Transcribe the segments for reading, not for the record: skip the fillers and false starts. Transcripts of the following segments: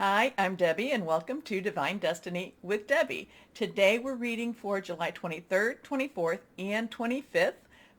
Hi, I'm Debbie and welcome to Divine Destiny with Debbie. Today we're reading for July 23rd, 24th, and 25th,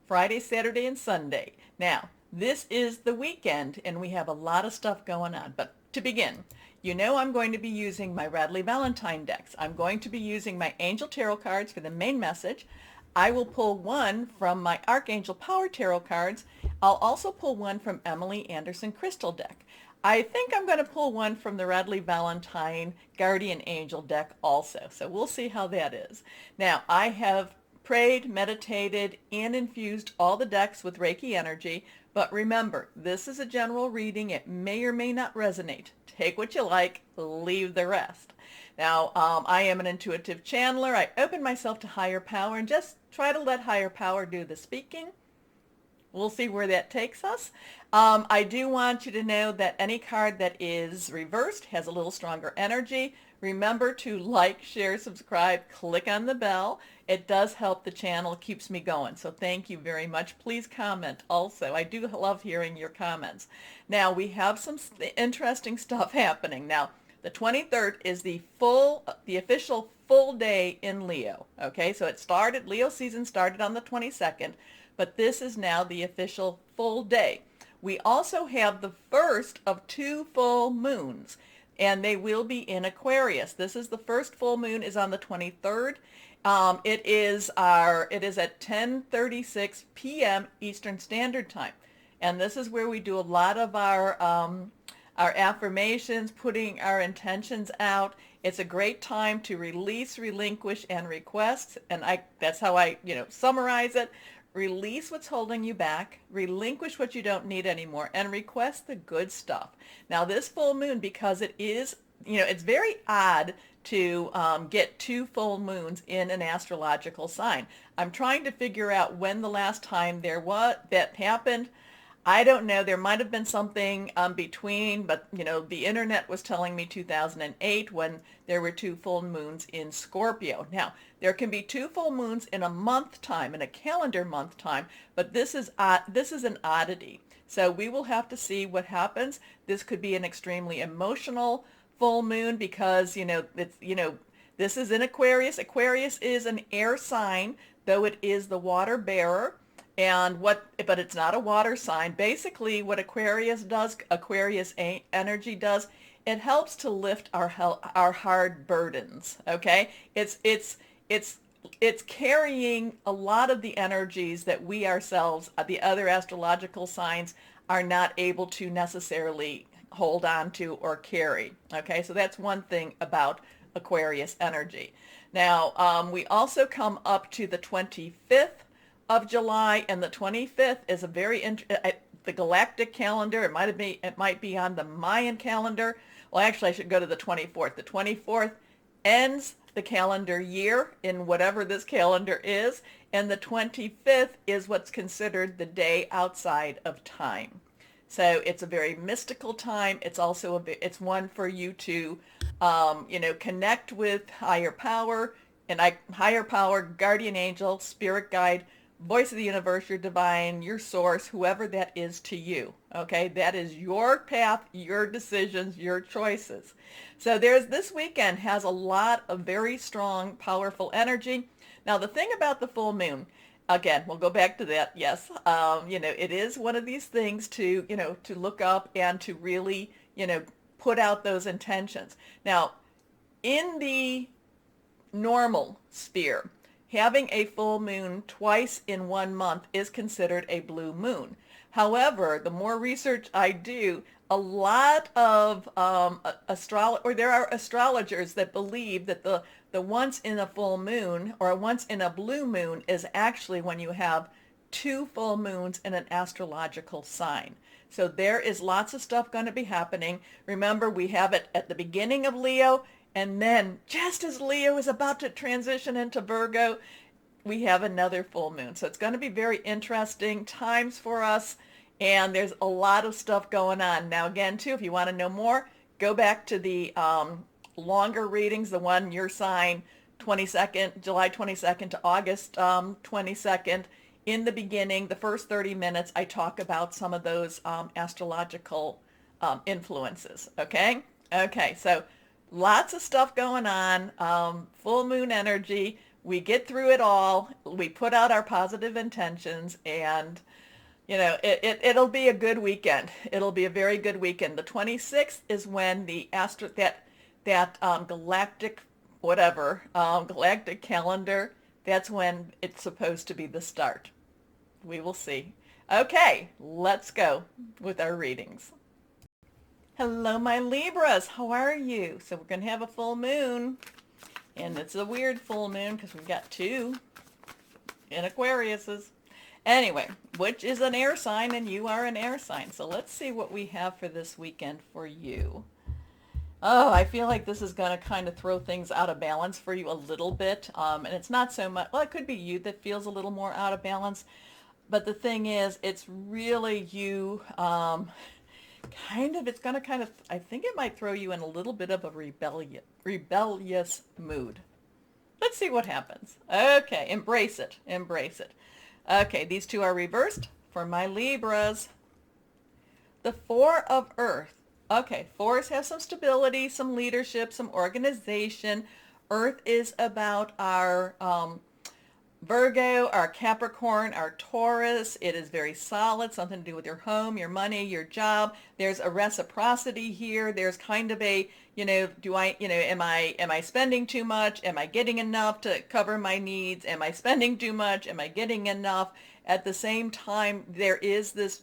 Friday, Saturday, and Sunday. Now, this is the weekend and we have a lot of stuff going on. But to begin, you know I'm going to be using my Radley Valentine decks. I'm going to be using my Angel Tarot cards for the main message. I will pull one from my Archangel Power Tarot cards. I'll also pull one from Emily Anderson Crystal deck. I think I'm going to pull one from the Radley Valentine Guardian Angel deck also. So we'll see how that is. Now, I have prayed, meditated, and infused all the decks with Reiki energy. But remember, this is a general reading. It may or may not resonate. Take what you like, leave the rest. Now, I am an intuitive channeler. I open myself to higher power and just try to let higher power do the speaking. We'll see where that takes us. I do want you to know that any card that is reversed has a little stronger energy. Remember to like, share, subscribe, click on the bell. It does help the channel, keeps me going. So thank you very much. Please comment also. I do love hearing your comments. Now, we have some interesting stuff happening. Now, the 23rd is the official full day in Leo. Okay, so Leo season started on the 22nd. But this is now the official full day. We also have the first of two full moons, and they will be in Aquarius. This is the first full moon is on the 23rd. It is at 10:36 p.m. Eastern Standard Time, and this is where we do a lot of our affirmations, putting our intentions out. It's a great time to release, relinquish, and request, and that's how I summarize it. Release what's holding you back, relinquish what you don't need anymore, and request the good stuff. Now, this full moon, because it is, it's very odd to get two full moons in an astrological sign. I'm trying to figure out when the last time that happened. I don't know. There might have been something between, but the internet was telling me 2008 when there were two full moons in Scorpio. Now, there can be two full moons in a month time, in a calendar month time, but this is an oddity. So we will have to see what happens. This could be an extremely emotional full moon because this is in Aquarius. Aquarius is an air sign, though it is the water bearer. But it's not a water sign. Basically, what Aquarius energy does, it helps to lift our hard burdens. Okay, it's carrying a lot of the energies that we ourselves, the other astrological signs, are not able to necessarily hold on to or carry. Okay, so that's one thing about Aquarius energy. Now, we also come up to the 25th of July, and the 25th is a the galactic calendar. It might be on the Mayan calendar. Well, actually, I should go to the 24th. The 24th ends the calendar year in whatever this calendar is, and the 25th is what's considered the day outside of time. So it's a very mystical time. It's also it's one for you to connect with higher power, higher power, guardian angel, spirit guide, voice of the universe, your divine, your source, whoever that is to you. Okay, that is your path, your decisions, your choices. So this weekend has a lot of very strong, powerful energy. Now, the thing about the full moon, again, we'll go back to that. Yes, it is one of these things to look up and to really put out those intentions. Now, in the normal sphere, having a full moon twice in 1 month is considered a blue moon. However, the more research I do, a lot of there are astrologers that believe that the once in a full moon or once in a blue moon is actually when you have two full moons in an astrological sign. So there is lots of stuff going to be happening. Remember, we have it at the beginning of Leo, and then just as Leo is about to transition into Virgo, we have another full moon. So it's going to be very interesting times for us. And there's a lot of stuff going on. Now, again, too, if you want to know more, go back to the longer readings, the one your sign, July 22nd to August 22nd. In the beginning, the first 30 minutes, I talk about some of those astrological influences. Okay? Okay, so lots of stuff going on. Full moon energy. We get through it all. We put out our positive intentions, and it'll be a good weekend. It'll be a very good weekend. The 26th is when the galactic galactic calendar. That's when it's supposed to be the start. We will see. Okay, let's go with our readings. Hello, my Libras. How are you? So we're going to have a full moon. And it's a weird full moon because we've got two in Aquariuses. Anyway, which is an air sign, and you are an air sign. So let's see what we have for this weekend for you. Oh, I feel like this is going to kind of throw things out of balance for you a little bit. And it's not so much, well, it could be you that feels a little more out of balance. But the thing is, it's really you, it's going to I think it might throw you in a little bit of a rebellious mood. Let's see what happens. Okay, embrace it. Embrace it. Okay, these two are reversed for my Libras. The Four of Earth. Okay, fours have some stability, some leadership, some organization. Earth is about our Virgo, our Capricorn, our Taurus. It is very solid, something to do with your home, your money, your job. There's a reciprocity here. There's kind of a, am I spending too much? Am I getting enough to cover my needs? Am I spending too much? Am I getting enough? At the same time, there is this,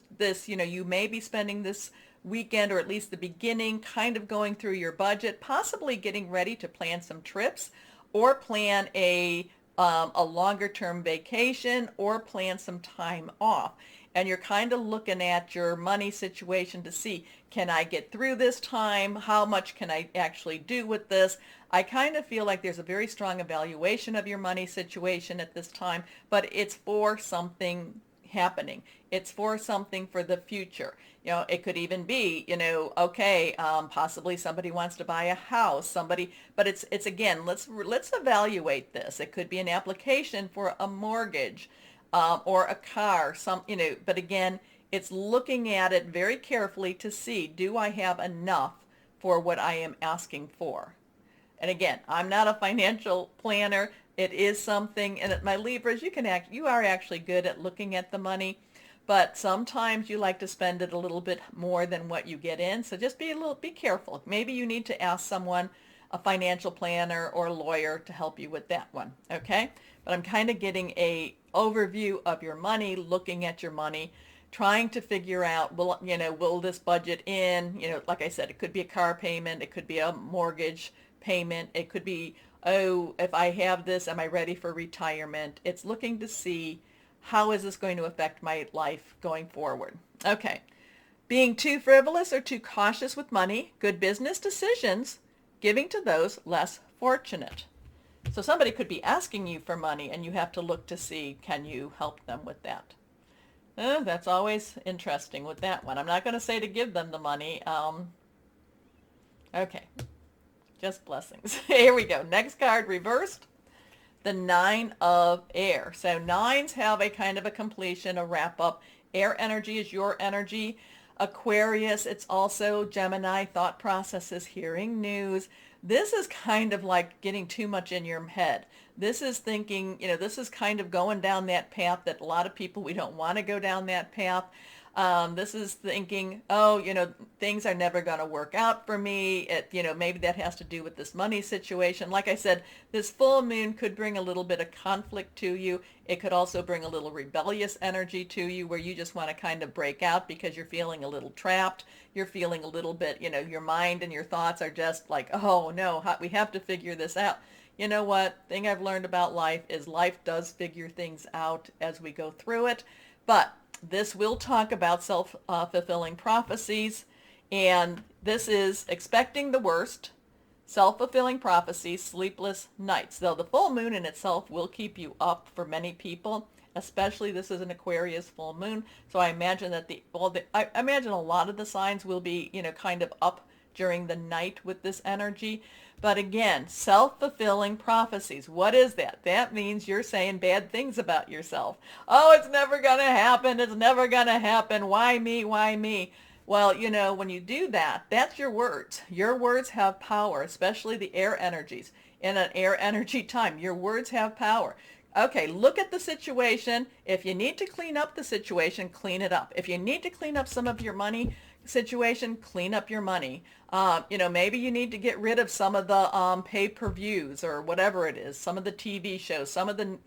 you may be spending this weekend, or at least the beginning, kind of going through your budget, possibly getting ready to plan some trips or plan a longer term vacation or plan some time off. And you're kind of looking at your money situation to see, can I get through this time? How much can I actually do with this? I kind of feel like there's a very strong evaluation of your money situation at this time, but it's for something happening. It's for something for the future. It could even be, possibly somebody wants to buy a house, but it's again, let's evaluate this. It could be an application for a mortgage, or a car, but again, it's looking at it very carefully to see, do I have enough for what I am asking for? And again, I'm not a financial planner. It is something, and my Libras, you are actually good at looking at the money, but sometimes you like to spend it a little bit more than what you get in. So just be careful. Maybe you need to ask someone, a financial planner or a lawyer, to help you with that one. Okay. But I'm kind of getting a overview of your money, looking at your money, trying to figure out, will this budget in, like I said, it could be a car payment. It could be a mortgage payment. It could be, oh, if I have this, am I ready for retirement? It's looking to see, how is this going to affect my life going forward? Okay. Being too frivolous or too cautious with money, good business decisions, giving to those less fortunate. So somebody could be asking you for money, and you have to look to see, can you help them with that? That's always interesting with that one. I'm not going to say to give them the money. Okay. Just blessings. Here we go. Next card, reversed. The Nine of Air. So nines have a kind of a completion, a wrap up. Air energy is your energy. Aquarius, it's also Gemini, thought processes, hearing news. This is kind of like getting too much in your head. This is thinking, this is kind of going down that path that a lot of people, we don't want to go down that path. This is thinking, oh, things are never going to work out for me. Maybe that has to do with this money situation. Like I said, this full moon could bring a little bit of conflict to you. It could also bring a little rebellious energy to you, where you just want to kind of break out because you're feeling a little trapped. You're feeling a little bit, your mind and your thoughts are just like, oh no, we have to figure this out. You know what? Thing I've learned about life is life does figure things out as we go through it. But this will talk about self-fulfilling prophecies, and this is expecting the worst, self-fulfilling prophecies, sleepless nights. Though the full moon in itself will keep you up for many people, especially this is an Aquarius full moon. So I imagine that I imagine a lot of the signs will be, kind of up during the night with this energy. But again, self-fulfilling prophecies. What is that? That means you're saying bad things about yourself. Oh, it's never going to happen. It's never going to happen. Why me? Why me? Well, when you do that, that's your words. Your words have power, especially the air energies. In an air energy time, your words have power. Okay, look at the situation. If you need to clean up the situation, clean it up. If you need to clean up some of your money situation, clean up your money. Maybe you need to get rid of some of the pay-per-views or whatever it is, some of the TV shows, some of the,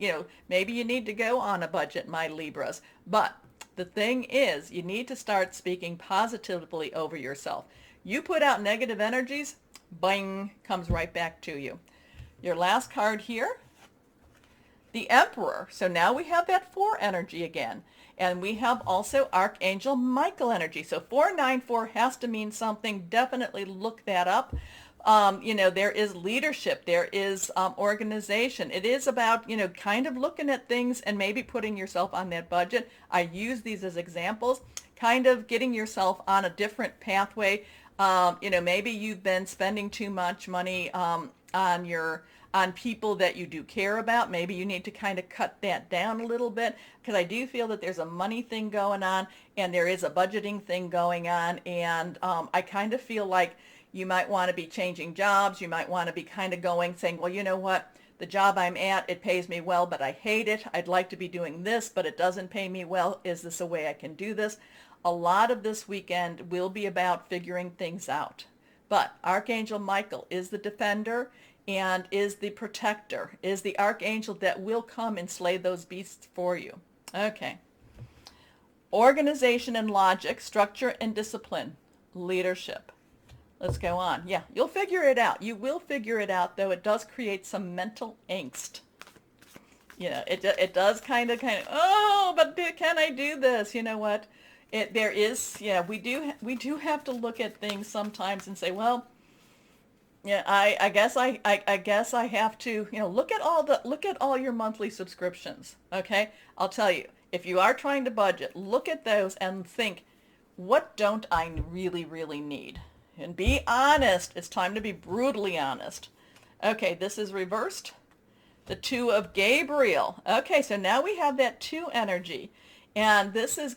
maybe you need to go on a budget, my Libras. But the thing is, you need to start speaking positively over yourself. You put out negative energies, bang, comes right back to you. Your last card here, the Emperor. So now we have that 4 energy again. And we have also Archangel Michael energy. So 494 has to mean something. Definitely look that up. There is leadership. There is organization. It is about, kind of looking at things and maybe putting yourself on that budget. I use these as examples, kind of getting yourself on a different pathway. Maybe you've been spending too much money on people that you do care about. Maybe you need to kind of cut that down a little bit, because I do feel that there's a money thing going on and there is a budgeting thing going on. And I kind of feel like you might want to be changing jobs. You might want to be kind of saying, well, you know what? The job I'm at, it pays me well, but I hate it. I'd like to be doing this, but it doesn't pay me well. Is this a way I can do this? A lot of this weekend will be about figuring things out. But Archangel Michael is the defender and is the protector, is the archangel that will come and slay those beasts for you. Okay. Organization and logic, structure and discipline, leadership. Let's go on. Yeah, you'll figure it out. You will figure it out, though it does create some mental angst. It does kind of, oh, but can I do this? You know what? We do have to look at things sometimes and say, well, yeah, I guess I have to, look at all your monthly subscriptions. Okay. I'll tell you, if you are trying to budget, look at those and think, what don't I really, really need? And be honest. It's time to be brutally honest. Okay. This is reversed. The 2 of Gabriel. Okay. So now we have that 2 energy, and this is,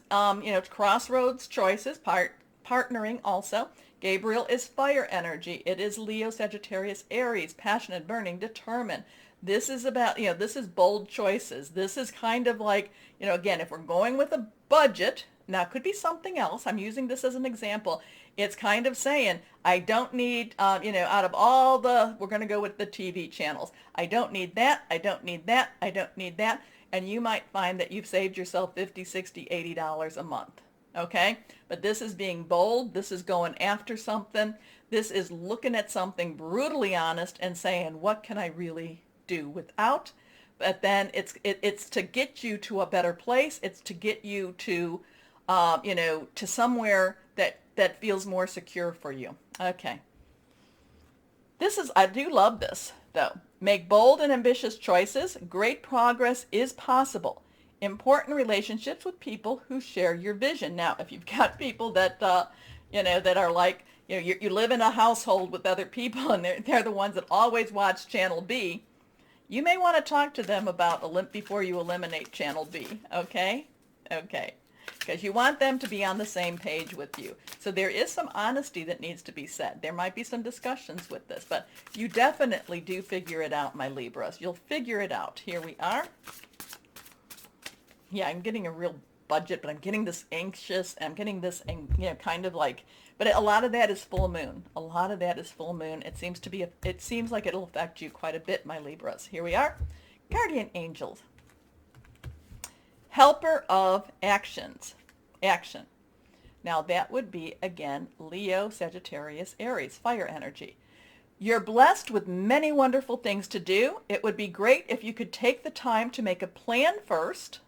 crossroads choices, partnering also. Gabriel is fire energy. It is Leo, Sagittarius, Aries, passionate, burning, determined. This is about, this is bold choices. This is kind of like, again, if we're going with a budget, now it could be something else. I'm using this as an example. It's kind of saying, I don't need, out of all we're going to go with the TV channels. I don't need that. I don't need that. I don't need that. And you might find that you've saved yourself $50, $60, $80 a month. Okay, but this is being bold. This is going after something. This is looking at something brutally honest and saying, what can I really do without? But then it's to get you to a better place. It's to get you to, to somewhere that feels more secure for you. Okay. I do love this though. Make bold and ambitious choices. Great progress is possible. Important relationships with people who share your vision. Now, if you've got people that, that are like, you live in a household with other people and they're the ones that always watch Channel B, you may want to talk to them about before you eliminate Channel B, okay? Okay. Because you want them to be on the same page with you. So there is some honesty that needs to be said. There might be some discussions with this, but you definitely do figure it out, my Libras. You'll figure it out. Here we are. Yeah, I'm getting a real budget, but I'm getting this anxious. I'm getting this, kind of like, but a lot of that is full moon. A lot of that is full moon. It seems like it'll affect you quite a bit, my Libras. Here we are. Guardian angels. Helper of actions. Action. Now that would be, again, Leo, Sagittarius, Aries, fire energy. You're blessed with many wonderful things to do. It would be great if you could take the time to make a plan first,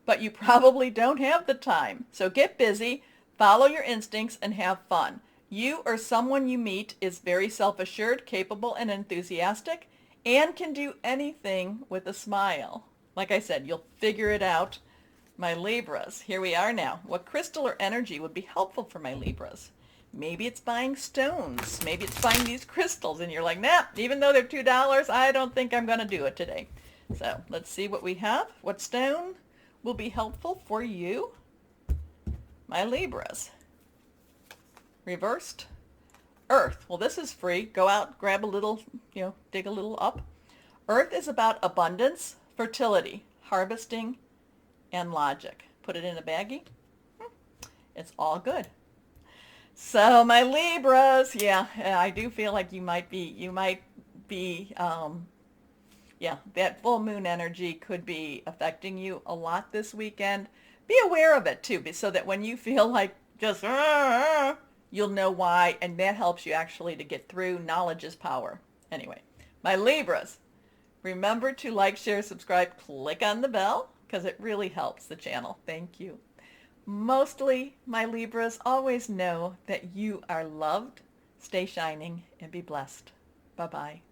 but you probably don't have the time. So get busy, follow your instincts, and have fun. You or someone you meet is very self-assured, capable, and enthusiastic, and can do anything with a smile. Like I said, you'll figure it out, my Libras. Here we are now. What crystal or energy would be helpful for my Libras? Maybe it's buying stones. Maybe it's buying these crystals, and you're like, nah, even though they're $2, I don't think I'm going to do it today. So let's see what we have. What stone will be helpful for you, my Libras? Reversed, Earth. Well, this is free. Go out, grab a little, dig a little up. Earth is about abundance, fertility, harvesting, and logic. Put it in a baggie. It's all good. So my Libras, yeah, I do feel like you might be, yeah, that full moon energy could be affecting you a lot this weekend. Be aware of it too, so that when you feel like just, you'll know why, and that helps you actually to get through. Knowledge is power. Anyway, my Libras, remember to like, share, subscribe, click on the bell, because it really helps the channel. Thank you. Mostly, my Libras, always know that you are loved. Stay shining and be blessed. Bye-bye.